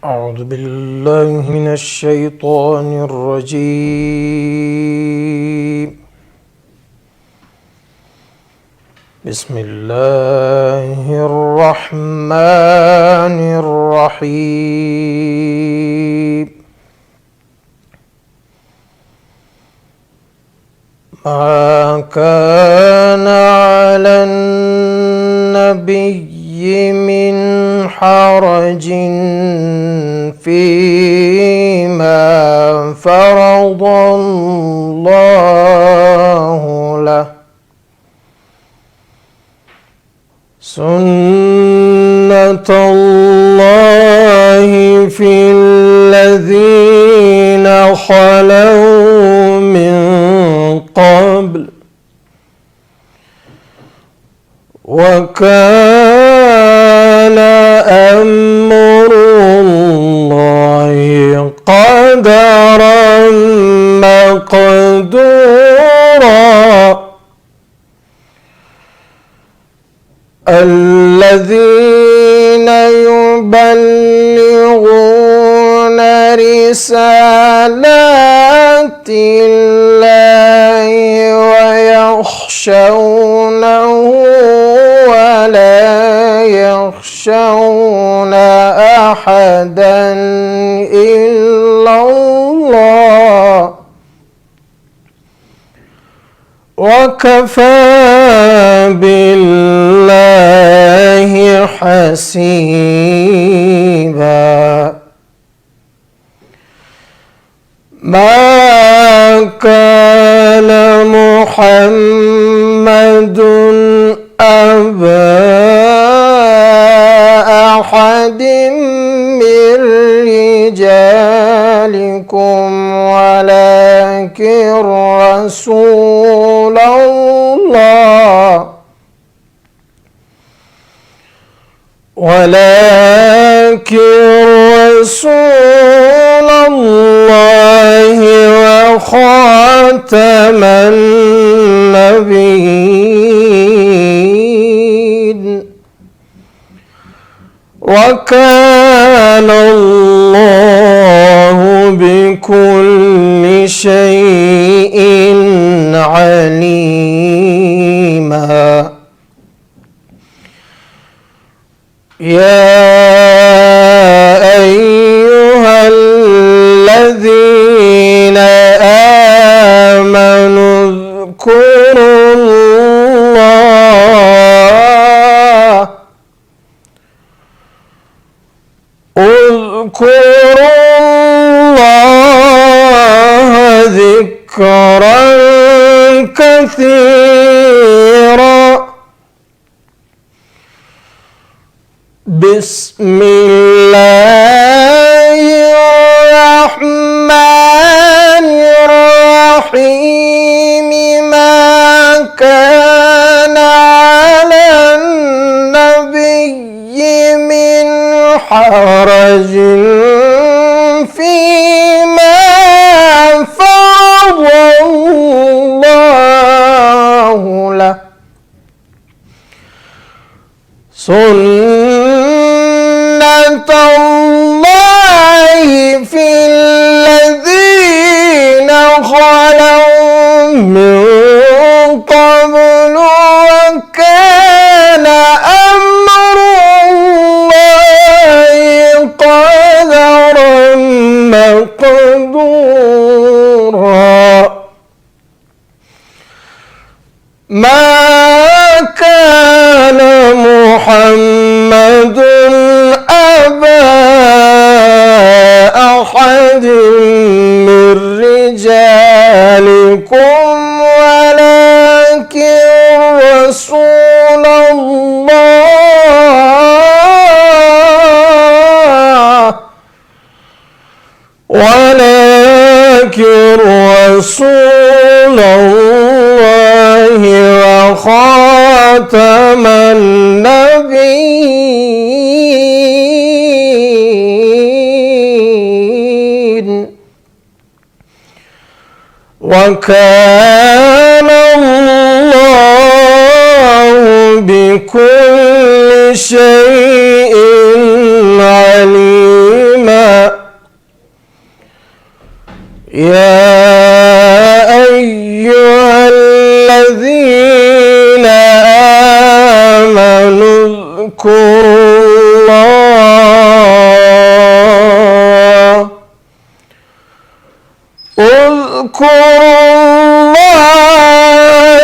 أعوذ بالله من الشيطان الرجيم. بسم الله الرحمن الرحيم. ما كان على النبي من حرج فيما فرض الله له، سنة الله في الذين خلوا من قبل، وكان أمر الله قدرا مقدورا. الذين يبلغون رسالات الله ويخشونه ولا يخشون أحدا إلا الله، وكفى بالله حسيبا. ما كان محمد أبا أحد من رجالكم ولكن رسول الله وخاتم النبيين، وكان الله بكل شيء عليما. يا أيها الذين آمنوا اذكروا الله ذكرا كثيرا. بسم الله الرحمن الرحيم. ما كان على النبي من حرج فيما فرض الله له، سنة الله في الذين خلوا من قبل، وكان أمر الله قدرا مقدورا. ما كان محمد أبا أحد من رجالكم ولكن رسول الله وخاتم النبيين، وكان الله بكل شيء عليما. يا أيها الذين آمنوا اذكروا الله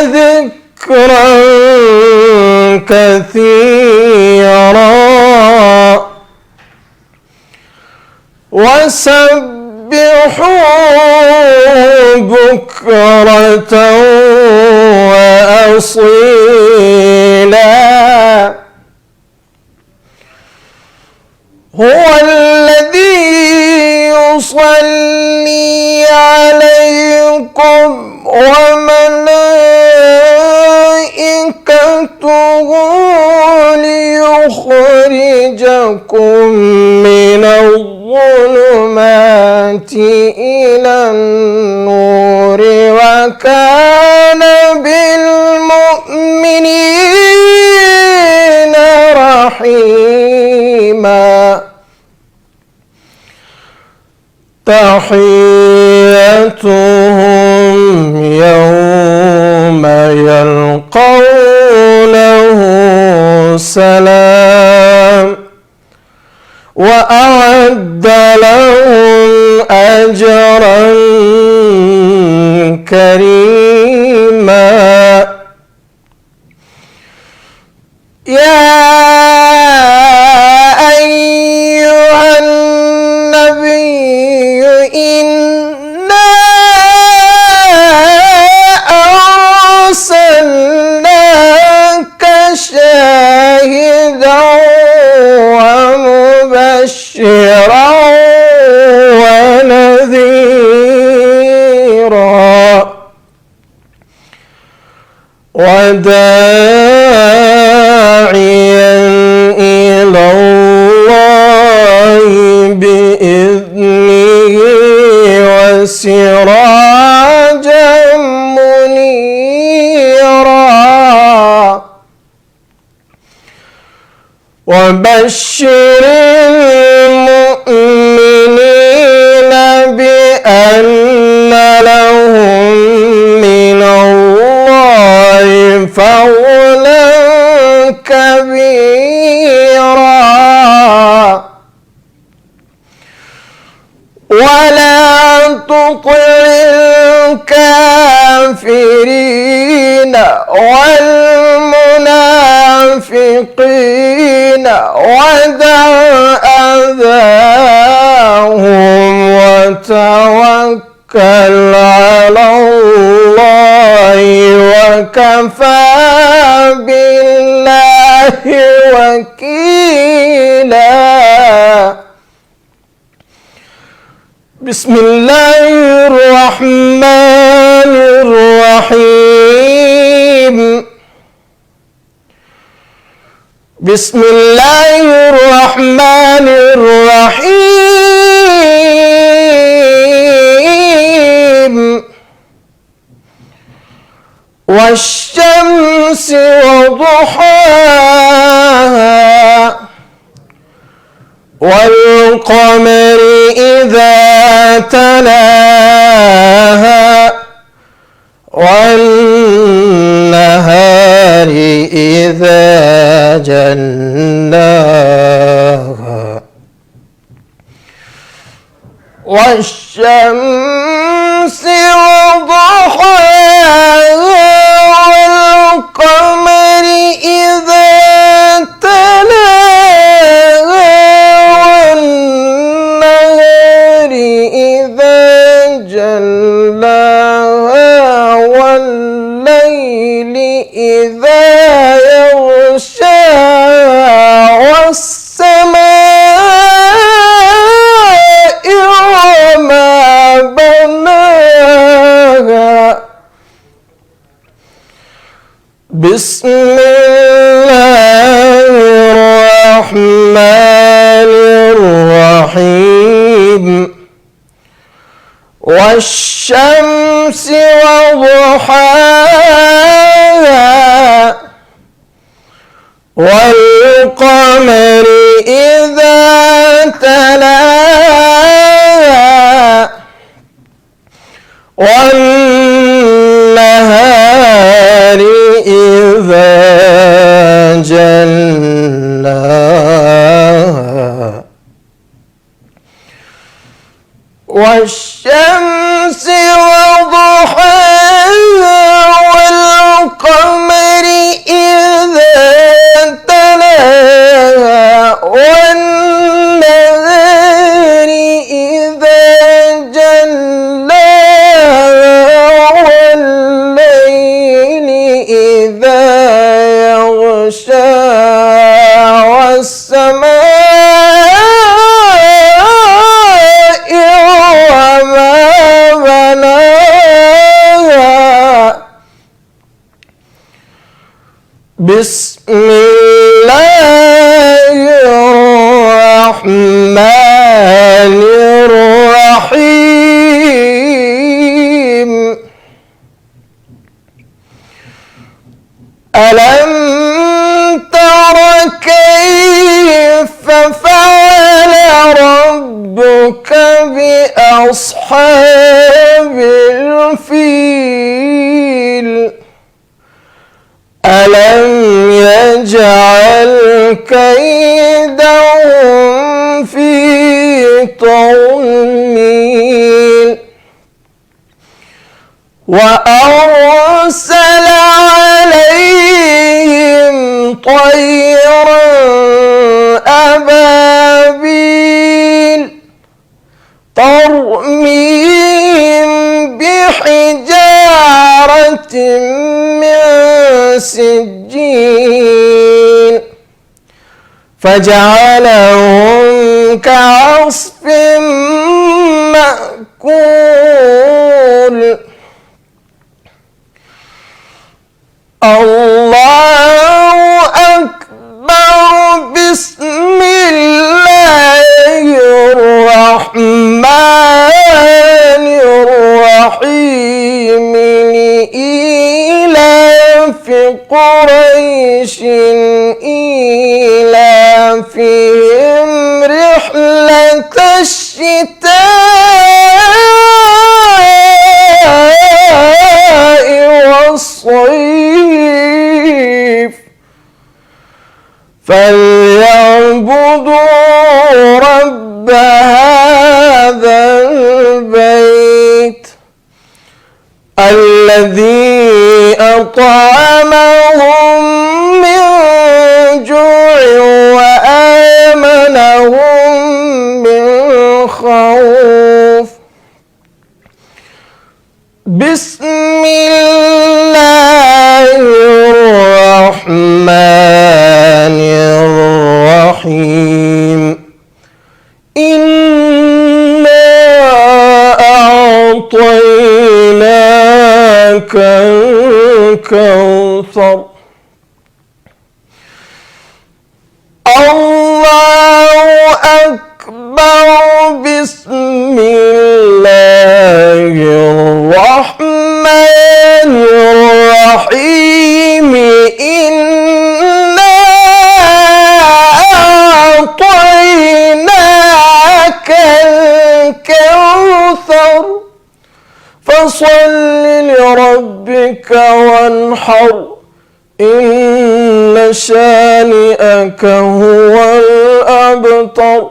ذكرا كثيرا وسبحوا بكرة وأصيلا هو الذي يصلي عليكم وملائكته ليخرجكم من الظلمات إلى النور وكان بالمؤمنين رحيما تحيتهم يوم يلقونه سلام وأعد لهم أجرا كريما يا أيها النبي إنا أرسلناك شاهدا ومبشرا ونذيرا وداعيا إلى الله بإذنه وسراجا منيرا وبشر المؤمنين بأن لهم من الله فضلا كبيرا ولا تطع الكافرين والمنافقين ودع أذاهم وتوكل على الله وكفى بالله وكيلا بسم الله الرحمن الرحيم بسم الله الرحمن الرحيم والشمس وضحاها والقمر إذا تلاها والنهار إذا جلاها والشمس وضحاها والقمر إذا تلاها والنهار إذا جلاها والليل إذا يغشاها والسماء وما بناها بسم الله الرحمن الرحيم والشمس وضحاها والقمر إذا تلاها والنهار إذا جلاها والشمس وضحاها والقمر إذا تلاها والنهار إذا جلاها والليل إذا يغشاها والسماء وما بناها بسم الله الرحمن الرحيم ألم تر كيف فعل ربك بأصحاب الفيل ألم يجعل كيدهم في تضليل وأرسل عليهم طيرا أبابيل ترميهم بحجارة من سجيل فجعلهم كعصف مأكول الله أكبر بسم الله الرحمن الرحيم لإيلاف قريش إيلافهم رحلة الشتاء والصيف فليعبدوا رب هذا البيت الذي أطعمهم من جوع وآمنهم من خوف بسم الله الرحمن الرحيم إنا أعطيناك الكوثر الله أكبر بسم الله الرحمن الرحيم إنا أعطيناك الكوثر فصل لربك وانحر إن شانئك هو الأبتر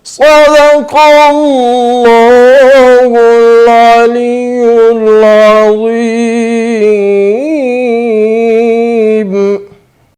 صدق الله العلي العظيم.